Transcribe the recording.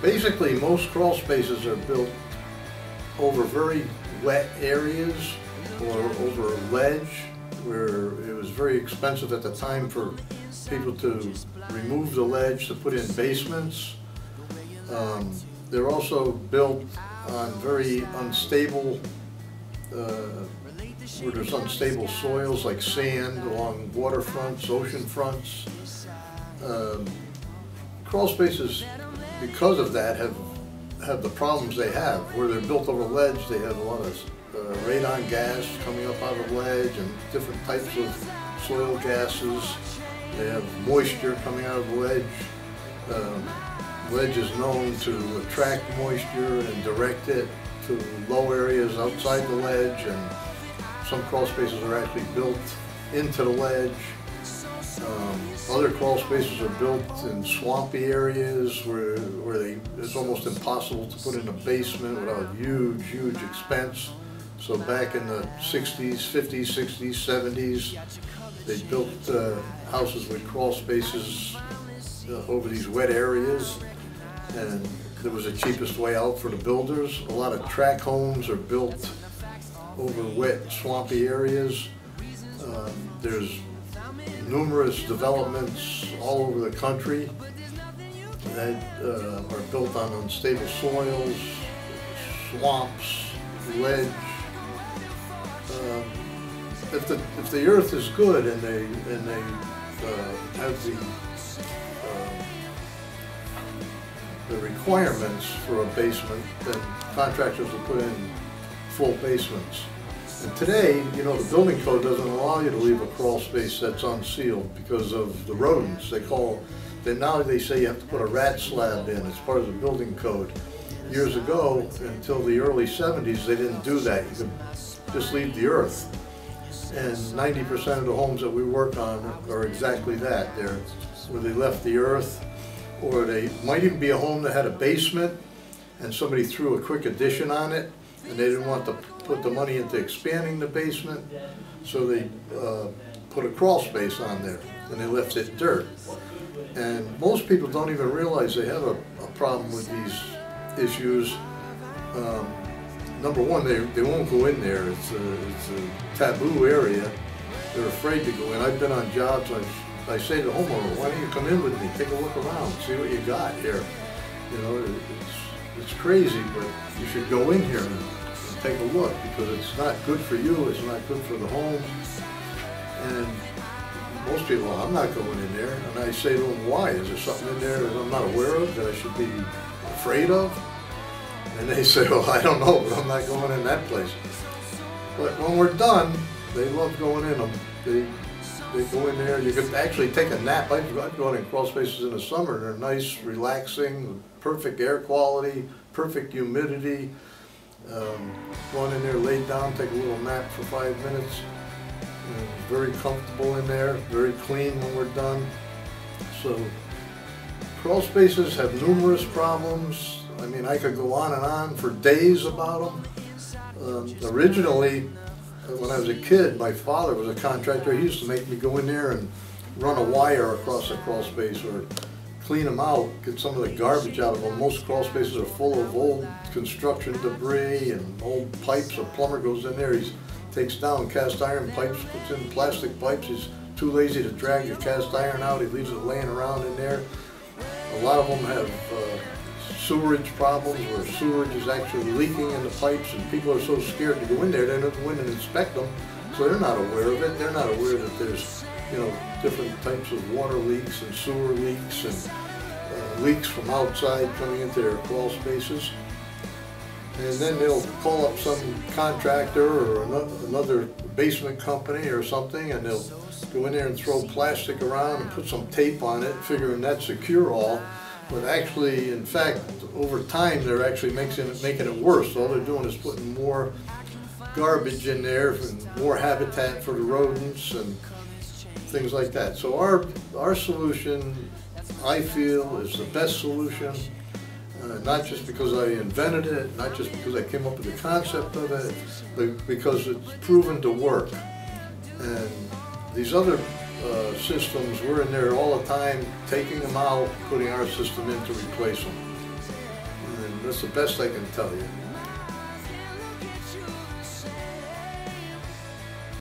Basically, most crawl spaces are built over very wet areas or over ledge, where it was very expensive at the time for people to remove the ledge to put in basements. They're also built on very unstable, where there's unstable soils like sand along waterfronts, ocean fronts. Crawl spaces, because of that, have the problems they have. Where they're built over ledge, they have a lot of radon gas coming up out of ledge and different types of soil gases. They have moisture coming out of the ledge. Ledge is known to attract moisture and direct it to low areas outside the ledge, and some crawl spaces are actually built into the ledge. Other crawl spaces are built in swampy areas where it's almost impossible to put in a basement without huge expense. So back in the 60s, 50s, 60s, 70s, they built houses with crawl spaces over these wet areas, and it was the cheapest way out for the builders. A lot of tract homes are built over wet, swampy areas. There's numerous developments all over the country that are built on unstable soils, swamps, ledge. If the earth is good and they have the requirements for a basement, then contractors will put in full basements. And today, you know, the building code doesn't allow you to leave a crawl space that's unsealed because of the rodents. Now they say you have to put a rat slab in. It's part of the building code. Years ago, until the early 70s, they didn't do that. You could just leave the earth. And 90% of the homes that we work on are exactly that. They're where they left the earth, or they might even be a home that had a basement and somebody threw a quick addition on it, and they didn't want to put the money into expanding the basement, so they put a crawl space on there, and they left it dirt. And most people don't even realize they have a problem with these issues. Number one, they won't go in there. It's a taboo area. They're afraid to go in. I've been on jobs, I say to the homeowner, why don't you come in with me, take a look around, see what you got here. You know, it's crazy, but you should go in here and take a look, because it's not good for you, it's not good for the home. And most people, well, I'm not going in there. And I say to them, why? Is there something in there that I'm not aware of, that I should be afraid of? And they say, well, I don't know, but I'm not going in that place. But when we're done, they love going in them. They go in there. You can actually take a nap. I've gone in crawl spaces in the summer. They're nice, relaxing, perfect air quality, perfect humidity. Go in there, lay down, take a little nap for 5 minutes. Very comfortable in there, very clean when we're done. So crawl spaces have numerous problems. I mean, I could go on and on for days about them. Originally, when I was a kid, my father was a contractor. He used to make me go in there and run a wire across a crawl space, or clean them out, get some of the garbage out of them. Most crawl spaces are full of old construction debris and old pipes. A plumber goes in there, he takes down cast iron pipes, puts in plastic pipes. He's too lazy to drag the cast iron out. He leaves it laying around in there. A lot of them have sewerage problems, where sewage is actually leaking in the pipes, and people are so scared to go in there, they don't go in and inspect them, so they're not aware of it. They're not aware that there's, you know, different types of water leaks and sewer leaks and leaks from outside coming into their crawl spaces. And then they'll call up some contractor or another basement company or something, and they'll go in there and throw plastic around and put some tape on it, figuring that's secure all. But actually, in fact, over time, they're actually making it worse. All they're doing is putting more garbage in there and more habitat for the rodents and things like that. So our solution, I feel, is the best solution. Not just because I invented it, not just because I came up with the concept of it, but because it's proven to work. And these other systems, we're in there all the time, taking them out, putting our system in to replace them. That's the best I can tell you.